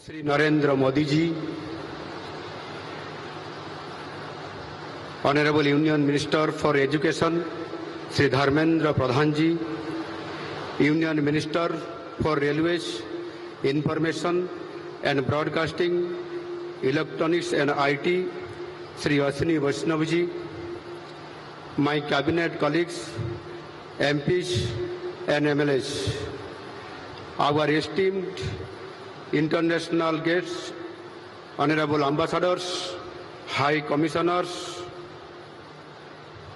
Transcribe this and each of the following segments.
Shri Narendra Modi ji, Honorable Union Minister for Education, Sri Dharmendra Pradhan ji, Union Minister for Railways, Information and Broadcasting, Electronics and IT, Sri Ashwini Vaishnav ji, my cabinet colleagues, MPs and MLAs, our esteemed international guests, Honorable Ambassadors, High Commissioners,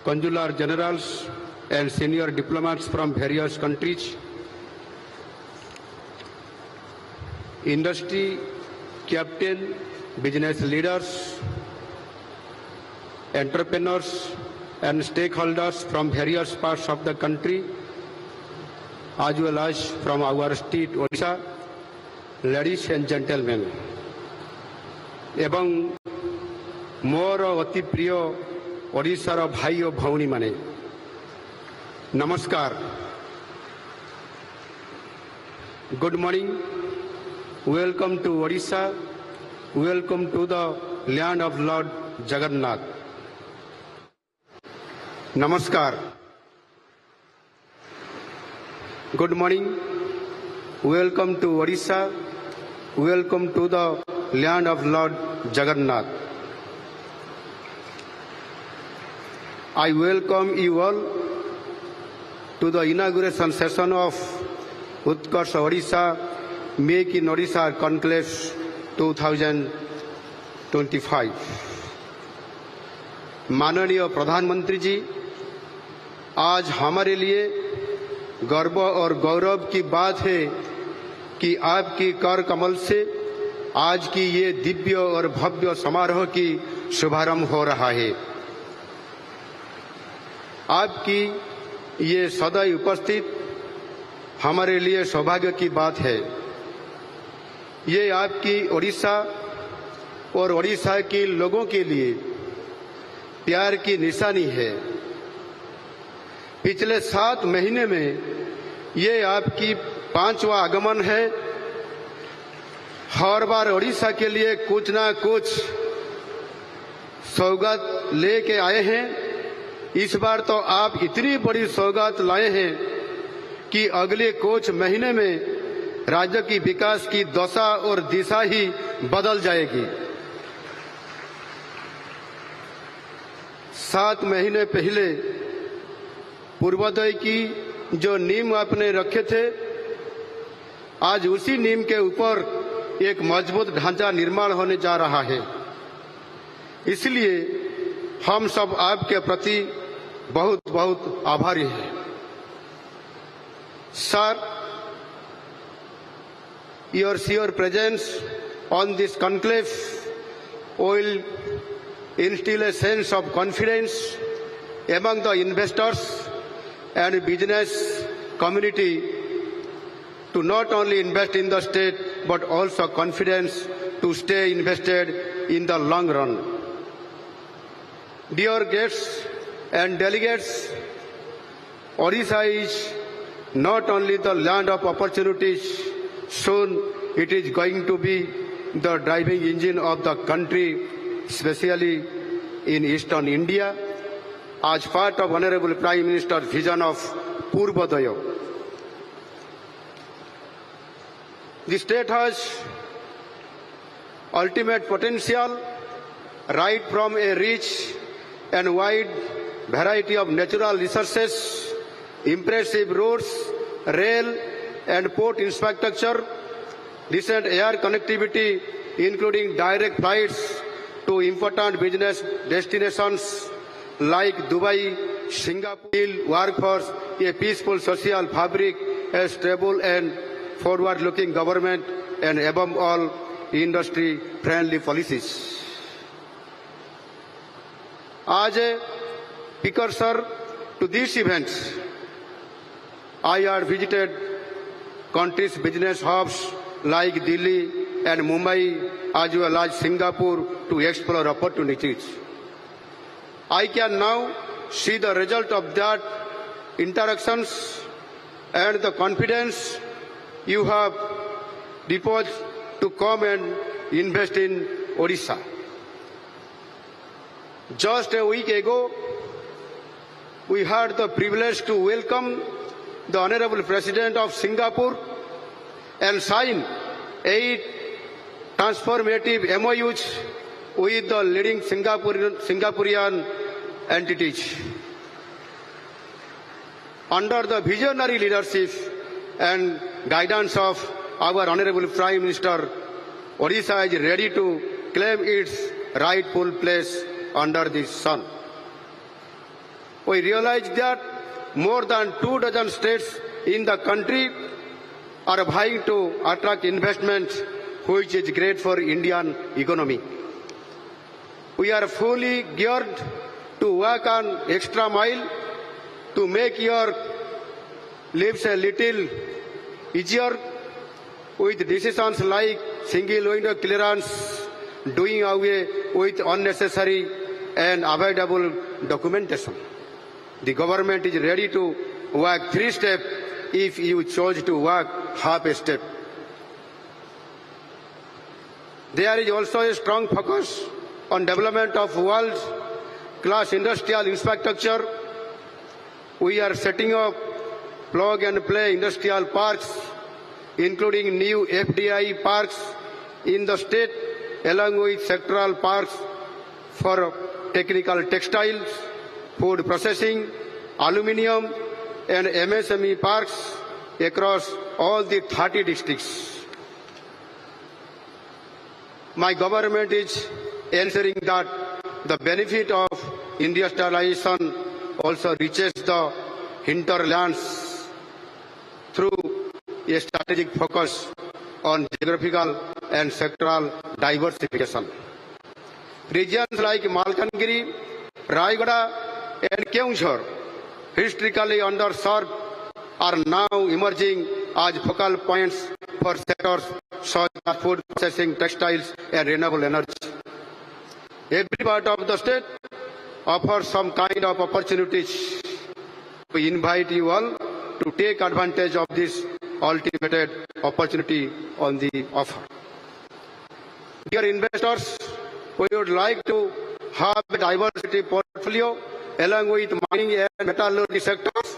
Consular Generals and senior diplomats from various countries, industry captain, business leaders, entrepreneurs and stakeholders from various parts of the country, as well as from our state Odisha, ladies and gentlemen, एवं मोर अति प्रिय ओडिशार भाई और भौणी माने नमस्कार। Good morning, welcome to Odisha, welcome to the land of Lord Jagannath. नमस्कार, good morning, welcome to Odisha, welcome to the land of Lord Jagannath. I welcome you all to the inauguration session of Utkarsh Odisha Make in Odisha Conclave 2025. माननीय प्रधानमंत्री जी, आज हमारे लिए गर्व और गौरव की बात है कि आपकी कर कमल से आज की ये दिव्य और भव्य समारोह की शुभारंभ हो रहा है। आपकी ये सदैव उपस्थित हमारे लिए सौभाग्य की बात है। ये आपकी ओडिशा और ओडिशा के लोगों के लिए प्यार की निशानी है। पिछले 7 महीने में ये आपकी 5वां आगमन है। हर बार ओडिशा के लिए कुछ ना कुछ सौगात लेके आए हैं। इस बार तो आप इतनी बड़ी सौगात लाए हैं कि अगले कुछ महीने में राज्य की विकास की दशा और दिशा ही बदल जाएगी। 7 महीने पहले पूर्वोदय की जो नींव आपने रखे थे, आज उसी नींव के ऊपर एक मजबूत ढांचा निर्माण होने जा रहा है। इसलिए हम सब आपके प्रति बहुत बहुत आभारी हैं। Sir, your presence on this conclave will instill a sense of confidence among the investors and business community to not only invest in the state but also confidence to stay invested in the long run. Dear guests and delegates, Odisha is not only the land of opportunities, soon it is going to be the driving engine of the country, especially in eastern India, as part of Honorable Prime Minister's vision of Purvodaya. The state has ultimate potential right from a rich and wide variety of natural resources, impressive roads, rail and port infrastructure, decent air connectivity including direct flights to important business destinations like Dubai, Singapore, workforce, a peaceful social fabric, a stable and forward-looking government, and above all, industry-friendly policies. As a precursor to these events, I have visited countries' business hubs like Delhi and Mumbai, as well as Singapore, to explore opportunities. I can now see the result of that interactions and the confidence you have deposited to come and invest in Odisha. Just a week ago, we had the privilege to welcome the Honorable President of Singapore and sign 8 transformative MOUs with the leading Singaporean entities. Under the visionary leadership and guidance of our Honorable Prime Minister, Odisha is ready to claim its rightful place under the sun. We realize that more than 24 states in the country are vying to attract investments, which is great for Indian economy. We are fully geared to work on extra mile to make your lives a little easier with decisions like single window clearance, doing away with unnecessary and avoidable documentation. The government is ready to work 3 steps if you chose to work half a step. There is also a strong focus on development of world-class industrial infrastructure. We are setting up plug-and-play industrial parks, including new FDI parks in the state, along with sectoral parks for technical textiles, food processing, aluminium, and MSME parks across all the 30 districts. My government is ensuring that the benefit of industrialization also reaches the hinterlands through a strategic focus on geographical and sectoral diversification. Regions like Malkangiri, Raigada, and Keonjhar, historically underserved, are now emerging as focal points for sectors such as food processing, textiles, and renewable energy. Every part of the state offers some kind of opportunities. We invite you all to take advantage of this ultimate opportunity on the offer. Dear investors, we would like to have a diversity portfolio along with mining and metallurgy sectors.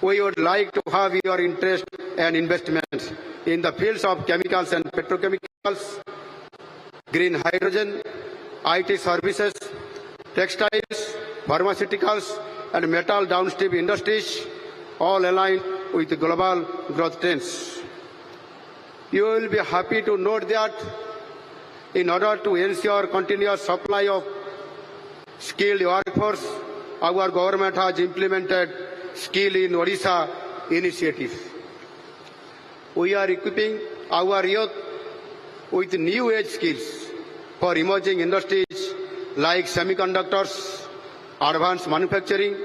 We would like to have your interest and investments in the fields of chemicals and petrochemicals, green hydrogen, IT services, textiles, pharmaceuticals, and metal downstream industries, all aligned with the global growth trends. You will be happy to note that in order to ensure continuous supply of skilled workforce, our government has implemented Skill in Odisha initiative. We are equipping our youth with new age skills for emerging industries like semiconductors, advanced manufacturing,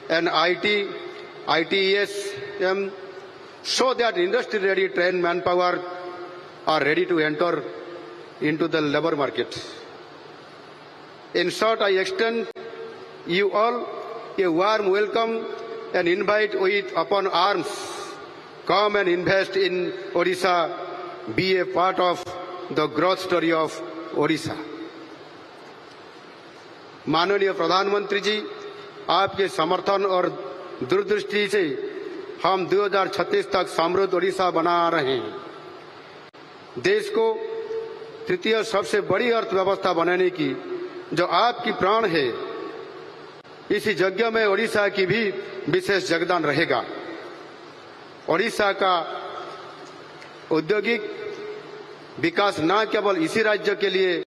and ITES, so that industry-ready trained manpower are ready to enter into the labor market. In short, I extend you all a warm welcome and invite with open arms. Come and invest in Odisha. Be a part of the growth story of Odisha. माननीय प्रधानमंत्री जी, आपके समर्थन और दूरदृष्टि से हम 2036 तक समृद्ध ओडिशा बना रहे हैं। देश को तृतीय सबसे बड़ी अर्थव्यवस्था बनाने की जो आपकी प्राण है, इसी यज्ञ में ओडिशा की भी विशेष योगदान रहेगा। ओडिशा का औद्योगिक विकास न केवल इसी राज्य के लिए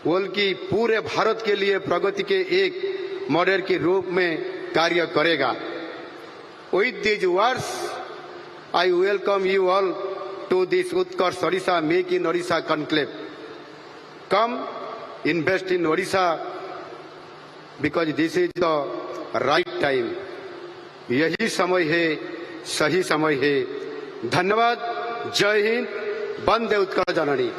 बल्कि पूरे भारत के लिए प्रगति के एक मॉडल के रूप में कार्य करेगा। With these words, I welcome you all to this Utkarsh Odisha Make in Odisha conclave. Come, invest in Odisha because this is the right time. यही समय है, सही समय है। धन्यवाद। जय हिंद। वंदे उत्कल जननी।